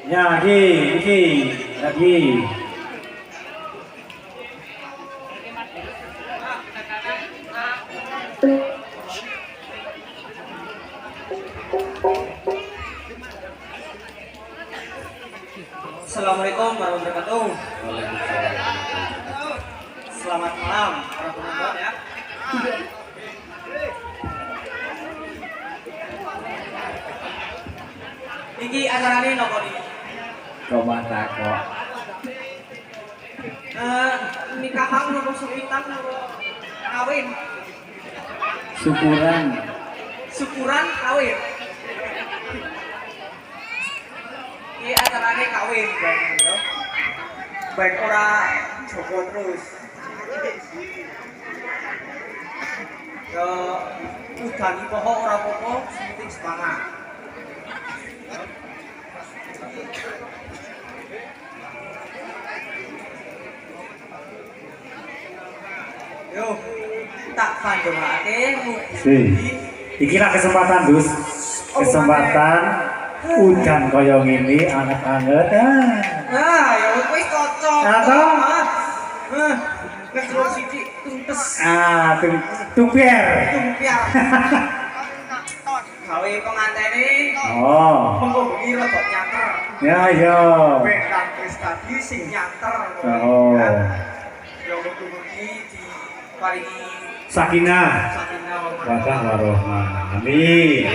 Ya, lagi. Assalamualaikum warahmatullahi wabarakatuh. Selamat malam para penonton ya. Iki acarane nopo niki? Coba takok. Nikahan nopo supitan nopo kawin? Syukuran. Syukuran kawin. Iki acarane kawin baik, baik ora jogo terus. Yo udani pohon ora apa-apa, penting semangat. Yo, tak pandhongake Iki lah kesempatan, Dus. Kesempatan udan kaya ngene anget-anget. Ya wis cocok. Apa? Kesel sithik tuntes. Tumpier. Gawe pengantene. Oh. Mengko bengi rada nyanter. Ya, yo. Ben kang wis tadi sing nyanter. Oh. Ya mugi-mugi diparingi Sakinah. wadah Warohmah. Amin.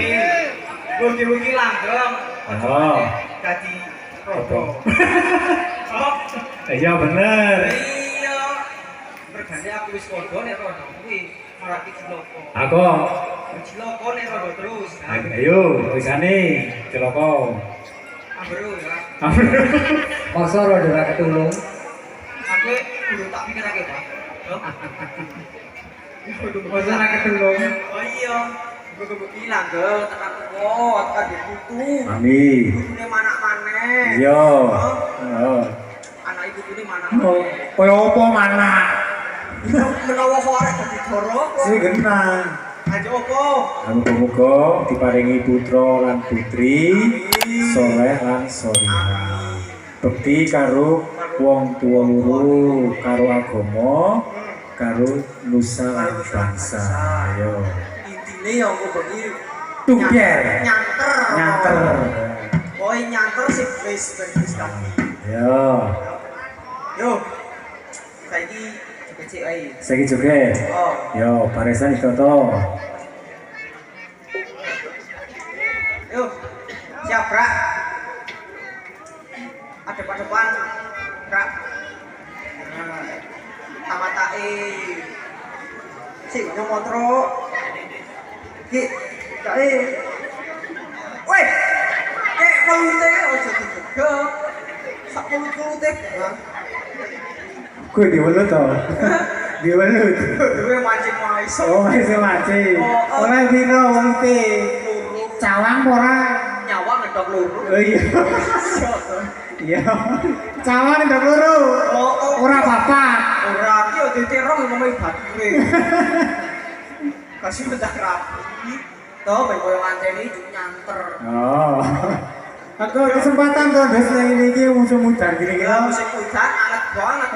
Mugi-mugi langgeng. Oh. Dadi rodo. Iya bener. Iya. Mergane aku wis kodo nek rodo kuwi ora ciloko. Aku. Ciloko nek rodo terus. Ayo, tulisane celoko. Ambru ya. Masa rodo ra ketulung. Aku kudu tak pikirake, Pak. Masa nak ketulung. Oh iya. Gue bilang ke tekan tuwa, tekan di putu. Mami. Putune mana-mana. Yo. Anak ibu ini mana? Kaya apa mana? Menawa horek dadi doro. Sing genah. Aja apa? Muga-muga diparingi putra lan putri soleh lan solihah. Bekti karo wong tuwa loro, karo agama, karo nusa lan bangsa. Ayo. Intine ya aku bengi Tungker. nyanter. Nyanter. Kowe nyanter sih wis kaki. Yo. Yo. Saiki kecil ae. Saiki joget. Oh. Yo, barisan ditoto. Yo. Siap, Brak. Adep-adepan, Brak. Nah, tamatake. Sing nyomotro. Ki, kae. Weh. Kek pelute ojo digegek. Sak pelute. Nah. Kuwi diwelut to. Diwelut. Duwe mancing maiso. Oh, masih mati. Ora piro wong te. Cawang ora. Nyawa ngedok loro. Oh iya. Iya. Cawang ndok loro. Ora bapak. Ora ki yo diterong ngomong bature. Kasih mendak rapi. Toh ben koyo nganteni nyanter. Oh. Aku kesempatan tuh des nang iki musuh mudar gini Ya musik udan anget banget.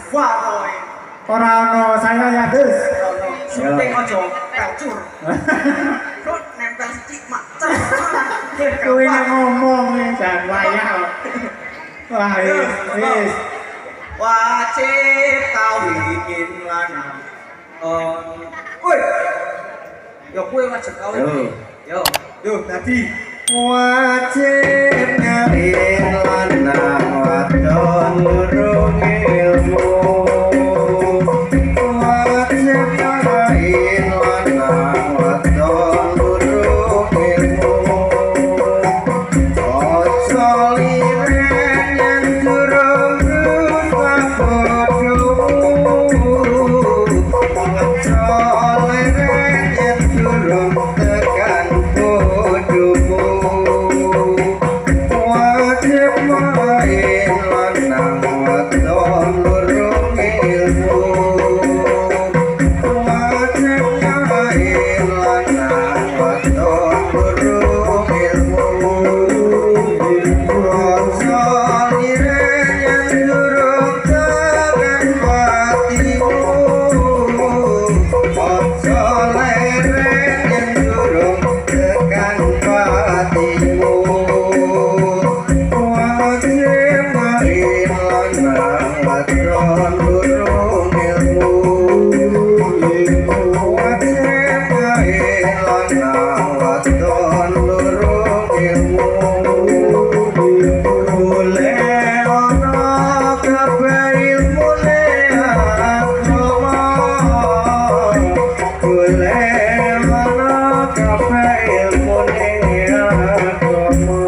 Wah kowe. Ora ono saya ya des. Syuting aja pelcur. Kok nempel sithik mak. Kowe nek ngomong jan wayah kok. Wah, wis. Wajib kawin lanang. Woi. Yo kowe wajib kawin. Yo tadi Wajib ngawin lanang wadon urung ilmu. Wajib ngawin lanang wadon urung ilmu. Ojo liren yen durung rubah bodohmu. Ojo liren yen durung tekan bodohmu. Wajib main lanang wadon urung ilmu. Wajib main lanang wadon urung ilmu. Ojo liren yen durung tekan patimu. Ojo liren yen durung tekan patimu. Wajib main lanang wadon urung ilmu. Wajib main lanang wadon urung ilmu. Boleh ono kabeh ilmune agama. Boleh ono kabeh ilmune agama.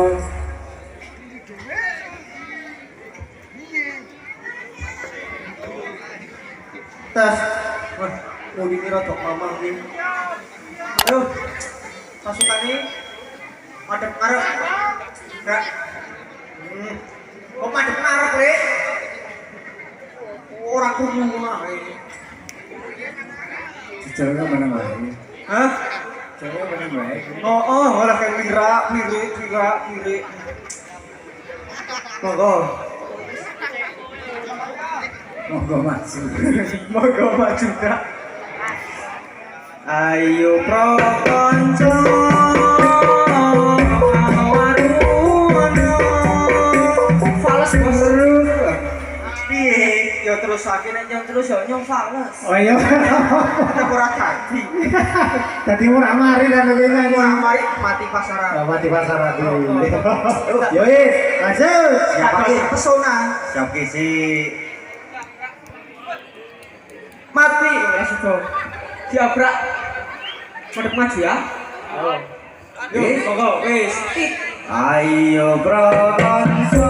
tes. Wah, mau dikira dok mamang nih. Ayo. Pasukane madep ngarep. Enggak. Kok madep ngarep, Rek? Ora krungu ae. Jalan mana wae. Hah? Jalan mana wae. Oh, ora kayak lirik. Monggo. Monggo maju. Monggo maju dak. Ayo pro kanca fales seru. Piye? Ya terus sakene nyong terus yo nyong fales. Oh iya. Kita ora dadi. Dadi ora mari lan kene. Ora mari mati pasaran. Mati pasar ati. Yo wis, lanjut. Siapa ki pesona? Siap kisi. Mati ora sido. Diabrak. Madep maju ya. Yo, monggo wis. Ayo bronso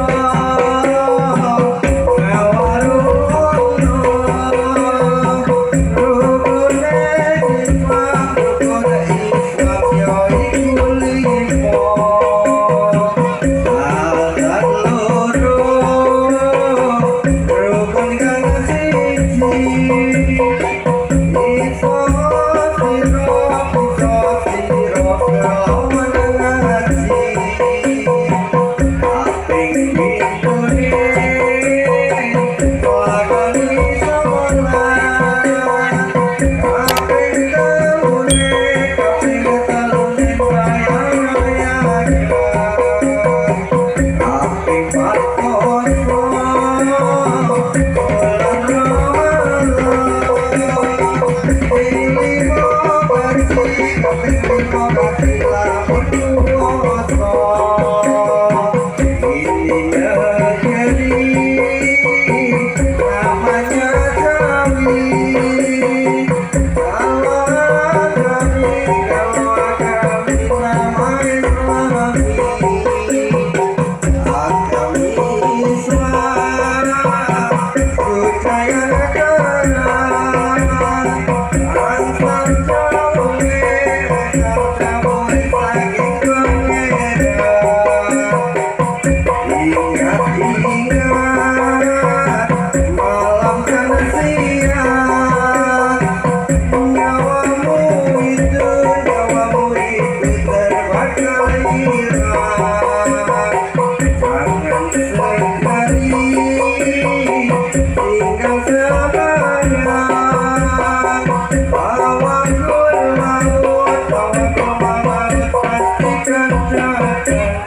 antar jauh saking pengedar. Ingat-ingat malam dan siang, nyawamu itu terbakar hilang. Jangan sekali tinggal selamanya. Bawa ke laut, bawa ke malam, pastikan datang.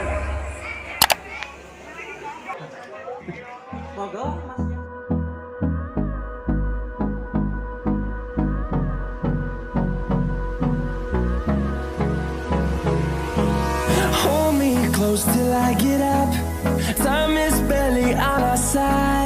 Monggo Mas. Hold me close till I get up. Time is barely on our side.